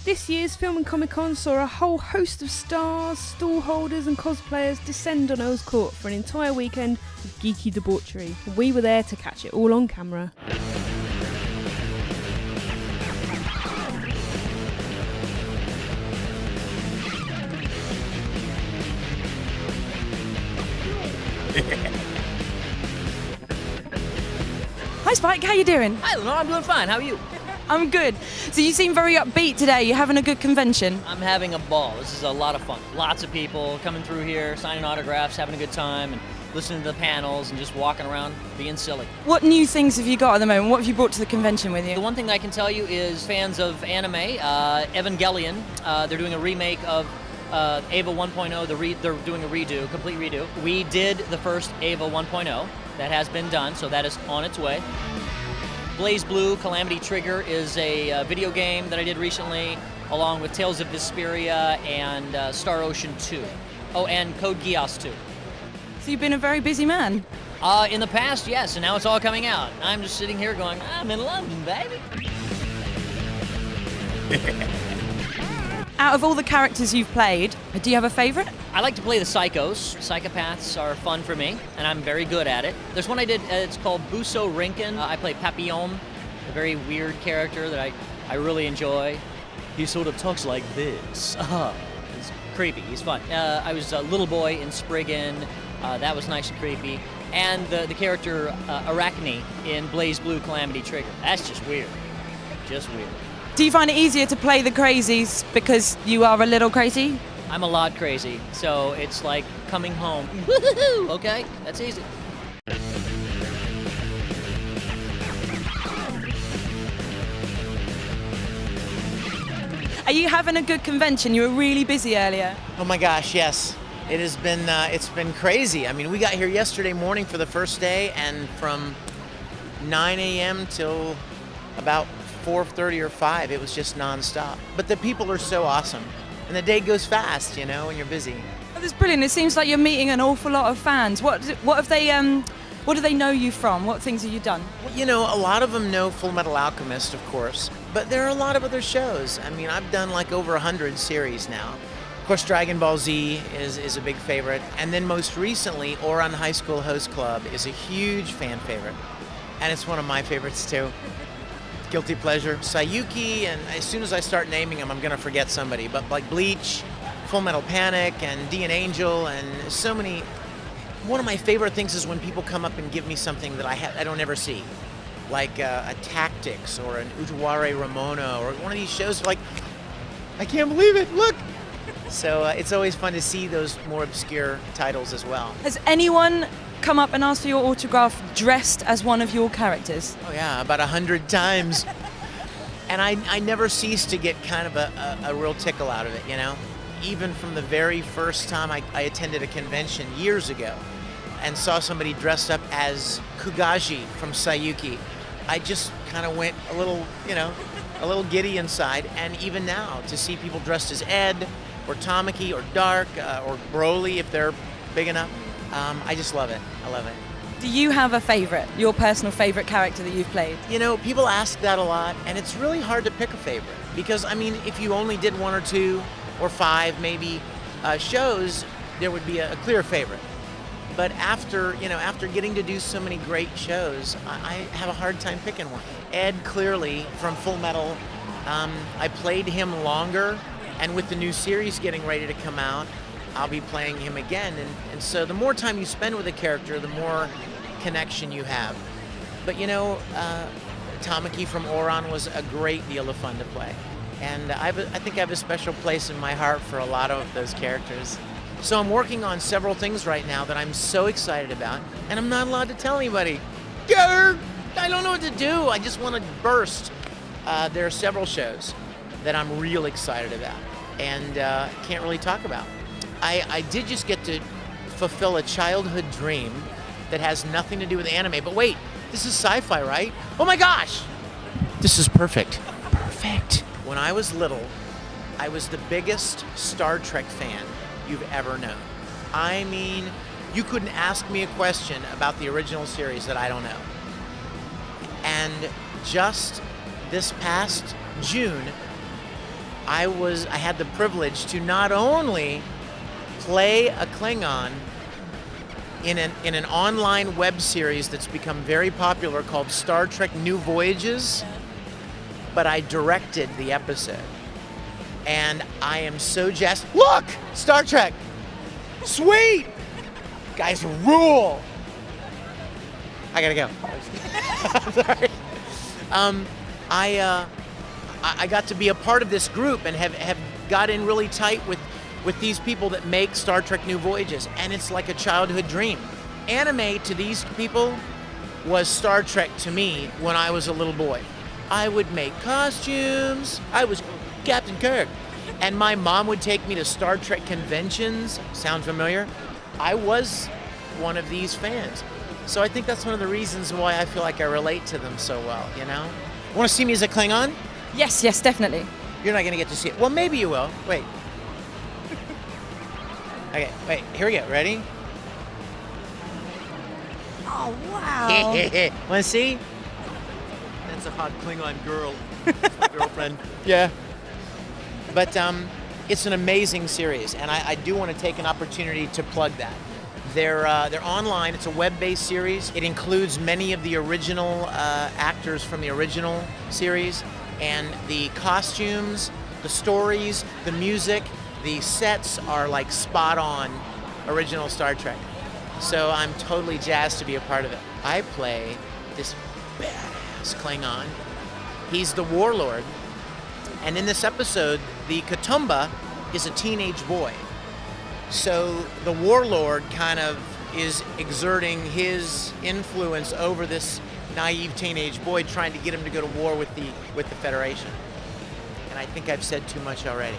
This year's Film and ComicCon saw a whole host of stars, stall holders and cosplayers descend on Earl's Court for an entire weekend of geeky debauchery. We were there to catch it all on camera. Hi Spike, how you doing? Hi Lenore, I'm doing fine. How are you? I'm good. So you seem very upbeat today. You're having a good convention. I'm having a ball. This is a lot of fun. Lots of people coming through here, signing autographs, having a good time, and listening to the panels and just walking around being silly. What new things have you got at the moment? What have you brought to the convention with you? The one thing that I can tell you is fans of anime, Evangelion, they're doing a remake of Ava 1.0. They're doing a redo, complete redo. We did the first Ava 1.0. That has been done, so that is on its way. Blaze Blue Calamity Trigger is a video game that I did recently, along with Tales of Vesperia and Star Ocean 2. Oh, and Code Geass 2. So you've been a very busy man. In the past, yes, and now it's all coming out. I'm just sitting here going, I'm in London, baby. Out of all the characters you've played, do you have a favourite? I like to play the psychos. Psychopaths are fun for me, and I'm very good at it. There's one I did, it's called Buso Rinken. I play Papillon, a very weird character that I really enjoy. He sort of talks like this. It's creepy, he's fun. I was a little boy in Spriggan. That was nice and creepy. And the character Arachne in Blaze Blue Calamity Trigger. That's just weird. Just weird. Do you find it easier to play the crazies because you are a little crazy? I'm a lot crazy, so it's like coming home. Woohoo! Okay, that's easy. Are you having a good convention? You were really busy earlier. Oh my gosh, yes. It has been, it's been crazy. I mean, we got here yesterday morning for the first day, and from 9 a.m. till about 4:30 or 5, it was just nonstop. But the people are so awesome, and the day goes fast, you know, when you're busy. Oh, that's brilliant. It seems like you're meeting an awful lot of fans. What have they? What do they know you from? What things have you done? Well, you know, a lot of them know Full Metal Alchemist, of course, but there are a lot of other shows. I mean, I've done like over 100 series now. Of course, Dragon Ball Z is a big favorite, and then most recently, Ouran High School Host Club is a huge fan favorite, and it's one of my favorites too. Guilty pleasure. Sayuki, and as soon as I start naming them, I'm going to forget somebody. But like Bleach, Full Metal Panic, and D and Angel, and so many. One of my favorite things is when people come up and give me something that I don't ever see, like a Tactics or an Utaware Ramona or one of these shows. Like, I can't believe it. Look. So it's always fun to see those more obscure titles as well. Has anyone come up and asked for your autograph dressed as one of your characters? Oh yeah, about 100 times. And I never cease to get kind of a real tickle out of it, you know? Even from the very first time I attended a convention years ago and saw somebody dressed up as Kugaji from Sayuki, I just kind of went a little, you know, a little giddy inside. And even now, to see people dressed as Ed or Tamaki or Dark or Broly if they're big enough, I just love it. I love it. Do you have a favorite, your personal favorite character that you've played? You know, people ask that a lot, and it's really hard to pick a favorite. Because, I mean, if you only did 1 or 2 or 5 maybe shows, there would be a clear favorite. But after getting to do so many great shows, I have a hard time picking one. Ed, clearly, from Full Metal, I played him longer, and with the new series getting ready to come out, I'll be playing him again, and so the more time you spend with a character, the more connection you have. But you know, Tamaki from Ouran was a great deal of fun to play, and I think I have a special place in my heart for a lot of those characters. So I'm working on several things right now that I'm so excited about, and I'm not allowed to tell anybody. I don't know what to do. I just want to burst. There are several shows that I'm real excited about, and can't really talk about. I did just get to fulfill a childhood dream that has nothing to do with anime. But wait, this is sci-fi, right? Oh my gosh! This is perfect. Perfect. When I was little, I was the biggest Star Trek fan you've ever known. I mean, you couldn't ask me a question about the original series that I don't know. And just this past June, I had the privilege to not only play a Klingon in an online web series that's become very popular called Star Trek New Voyages, but I directed the episode. And I am so jazzed. Look! Star Trek! Sweet! Guys rule! I gotta go. Sorry. I got to be a part of this group and have got in really tight with these people that make Star Trek New Voyages, and it's like a childhood dream. Anime to these people was Star Trek to me when I was a little boy. I would make costumes. I was Captain Kirk. And my mom would take me to Star Trek conventions. Sound familiar? I was one of these fans. So I think that's one of the reasons why I feel like I relate to them so well, you know? Want to see me as a Klingon? Yes, definitely. You're not going to get to see it. Well, maybe you will. Wait. Okay, wait. Here we go. Ready? Oh, wow. Want to see? That's a hot Klingon girl. That's my girlfriend. Yeah. But it's an amazing series, and I do want to take an opportunity to plug that. They're online. It's a web-based series. It includes many of the original actors from the original series, and the costumes, the stories, the music, the sets are like spot on original Star Trek. So I'm totally jazzed to be a part of it. I play this badass Klingon. He's the warlord, and in this episode, the Katoomba is a teenage boy. So the warlord kind of is exerting his influence over this naive teenage boy, trying to get him to go to war with the Federation. And I think I've said too much already.